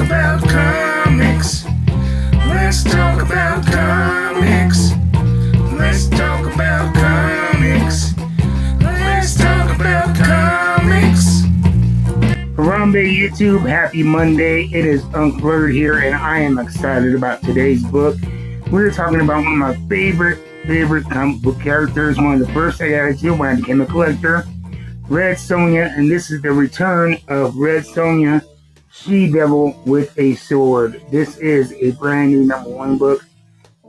about comics. Let's talk about comics. Let's talk about comics. Let's talk about comics. Harambe YouTube, happy Monday. It is Uncle Bird here, and I am excited about today's book. We're talking about one of my favorite comic book characters, one of the first I got into when I became a collector, Red Sonja, and this is the return of Red Sonja, She-Devil with a Sword. This is a brand new #1 book.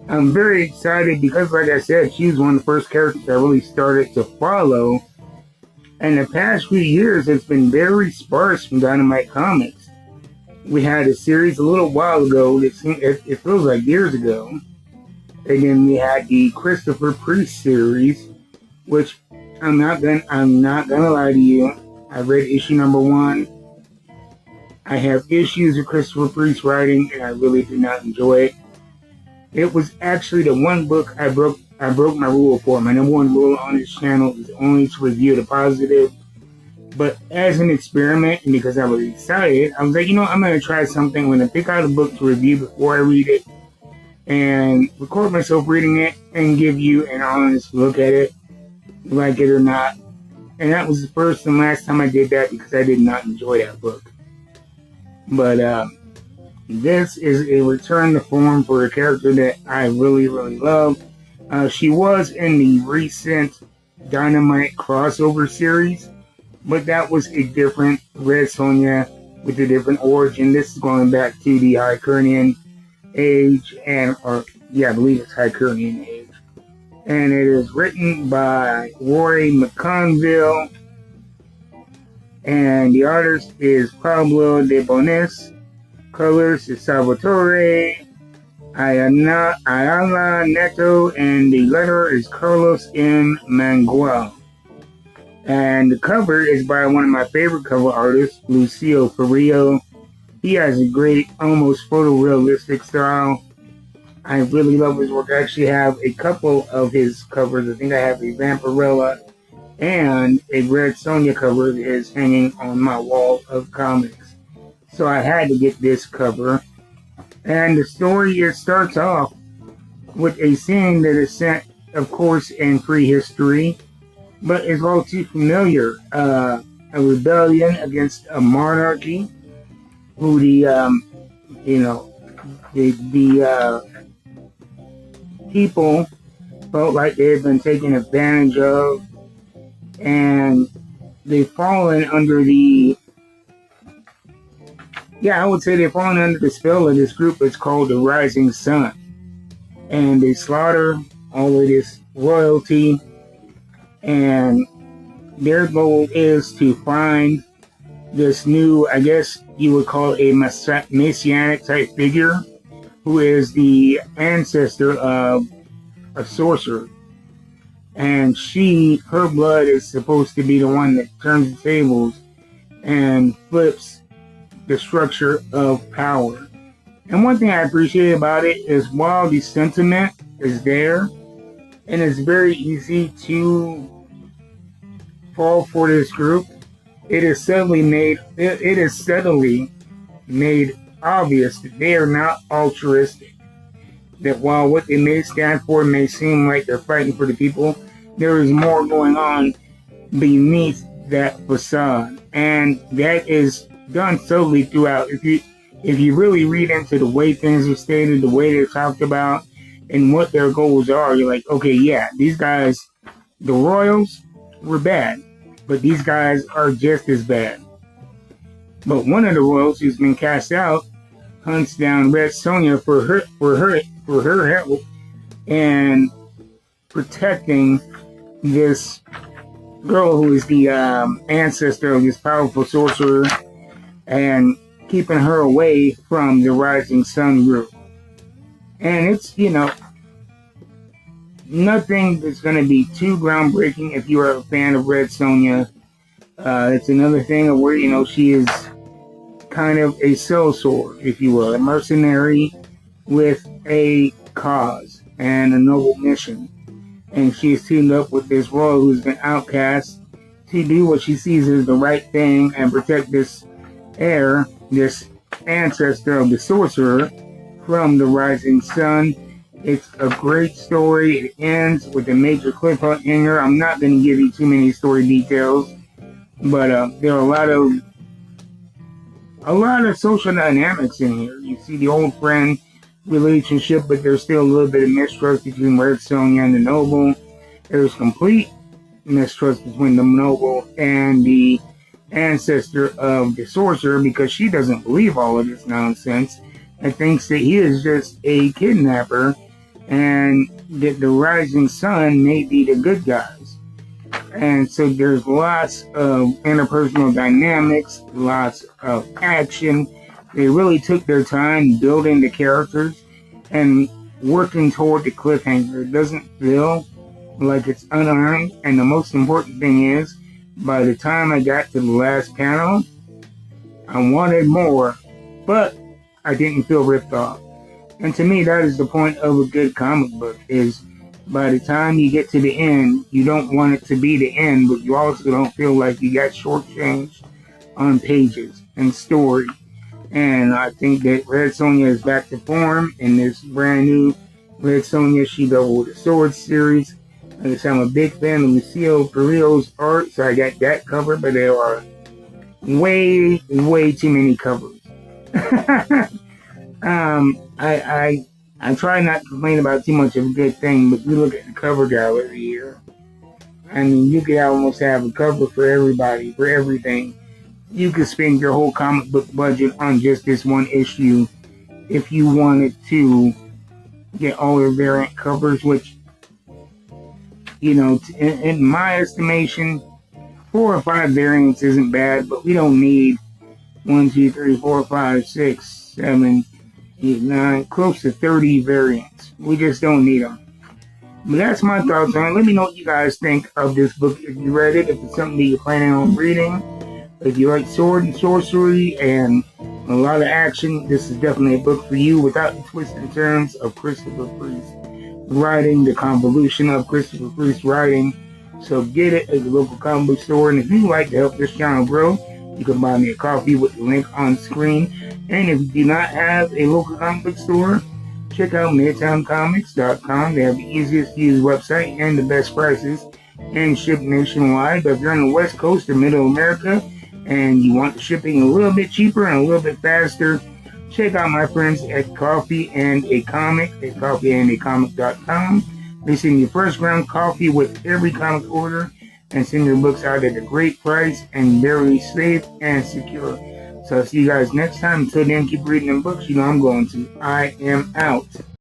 I'm very excited because, like I said, she was one of the first characters I really started to follow. And the past few years, it's been very sparse from Dynamite Comics. We had a series a little while ago, it feels like years ago. And then we had the Christopher Priest series, which I'm not gonna lie to you. I read issue #1. I have issues with Christopher Priest writing, and I really did not enjoy it. It was actually the one book I broke my rule for. My #1 rule on this channel is only to review the positive. But as an experiment, and because I was excited, I was like, I'm going to try something. I'm going to pick out a book to review before I read it and record myself reading it and give you an honest look at it, like it or not. And that was the first and last time I did that because I did not enjoy that book. But this is a return to form for a character that I really, really love. She was in the recent Dynamite crossover series, but that was a different Red Sonja with a different origin. This is going back to the Hypernian age, I believe it's Hypernian age. And it is written by Rory McConville, and the artist is Pablo de Bonis. Colors is Salvatore Ayala Neto, and the letterer is Carlos M. Manguel. And the cover is by one of my favorite cover artists, Lucio Ferrillo. He has a great, almost photorealistic style. I really love his work. I actually have a couple of his covers. I think I have a Vampirella and a Red Sonja cover that is hanging on my wall of comics. So I had to get this cover. And the story, it starts off with a scene that is set, of course, in prehistory, but is all too familiar. A rebellion against a monarchy, who the people felt like they had been taken advantage of, and they've fallen under they've fallen under the spell of this group. It's called the Rising Sun. And they slaughter all of this royalty, and their goal is to find this new, I guess you would call a messianic type figure, who is the ancestor of a sorcerer. And her blood is supposed to be the one that turns the tables and flips the structure of power. And one thing I appreciate about it is, while the sentiment is there, and it's very easy to fall for this group, it is subtly made obvious that they are not altruistic. That while what they may stand for may seem like they're fighting for the people, there is more going on beneath that facade. And that is done subtly throughout. If you really read into the way things are stated, the way they're talked about, and what their goals are, you're like, okay, yeah, these guys, the royals, were bad, but these guys are just as bad. But one of the royals who's been cast out hunts down Red Sonja for her help and protecting this girl who is the ancestor of this powerful sorcerer, and keeping her away from the Rising Sun group. And it's, nothing that's going to be too groundbreaking if you are a fan of Red Sonja. It's another thing of where, she is kind of a sellsword, if you will, a mercenary with a cause and a noble mission. And she's teamed up with this royal who's been outcast to do what she sees as the right thing and protect this heir, this ancestor of the sorcerer from the rising sun. It's a great story. It ends with a major cliffhanger. I'm not going to give you too many story details, but there are a lot of social dynamics in here. You see the old friend relationship, but there's still a little bit of mistrust between Red Sonja and the noble. There's complete mistrust between the noble and the ancestor of the sorcerer because she doesn't believe all of this nonsense and thinks that he is just a kidnapper and that the rising sun may be the good guys. And so there's lots of interpersonal dynamics, lots of action. They really took their time building the characters and working toward the cliffhanger. It doesn't feel like it's unearned. And the most important thing is, by the time I got to the last panel, I wanted more, but I didn't feel ripped off. And to me, that is the point of a good comic book, is by the time you get to the end, you don't want it to be the end, but you also don't feel like you got shortchanged on pages and story. And I think that Red Sonja is back to form in this brand new Red Sonja She Double with the Sword series. Like I said, I'm a big fan of Lucio Carrillo's art, so I got that covered, but there are way too many covers. I try not to complain about too much of a good thing, but you look at the cover gallery here. I mean, you could almost have a cover for everybody, for everything. You could spend your whole comic book budget on just this one issue if you wanted to get all your variant covers, which, you know, in my estimation, 4 or 5 variants isn't bad, but we don't need 1, 2, 3, 4, 5, 6, 7, 8, 9, close to 30 variants. We just don't need them. But that's my thoughts on it. Let me know what you guys think of this book if you read it, if it's something that you're planning on reading. If you like sword and sorcery and a lot of action, this is definitely a book for you without the twists and turns of Christopher Priest writing, the convolution of Christopher Priest writing. So get it at the local comic book store. And if you'd like to help this channel grow, you can buy me a coffee with the link on screen. And if you do not have a local comic book store, check out MidtownComics.com. They have the easiest to use website and the best prices and ship nationwide. But if you're on the West Coast or Middle America and you want the shipping a little bit cheaper and a little bit faster, check out my friends at Coffee and a Comic at coffeeandacomic.com. They send you first ground coffee with every comic order and send your books out at a great price and very safe and secure. So I'll see you guys next time. Until then, keep reading them books. You know I'm going to. I am out.